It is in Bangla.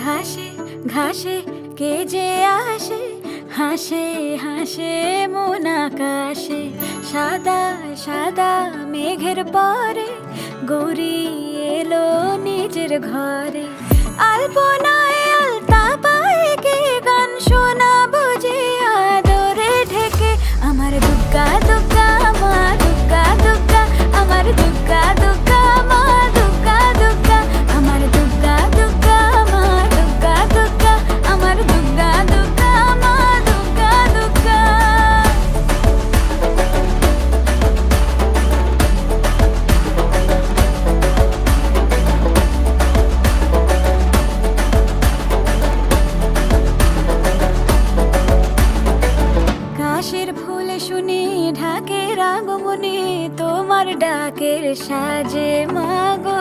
ঘাসে ঘাসে কে যে আসে, হাসে হাসে মন আকাশে। সাদা সাদা মেঘের পরে গৌরী এলো নিজের ঘরে। আলপনায় আলতা পায়ে কে গান শোনাবো যে আদরে ঢেকে। আমার দুগ্গা দুগ্গা মা দুগ্গা দুগ্গা, আমার দুগ্গা দুগ্গা মা দুগ্গা দুগ্গা, আমার দুগ্গা দুগ্গা মা দুগ্গা দুগ্গা, আমার দুগ্গা দুগ্গা মা দুগ্গা দুগ্গা। কাশের ফুল শুনি ঢাকের আগমনে, তোমার ডাকের সাজে মাগো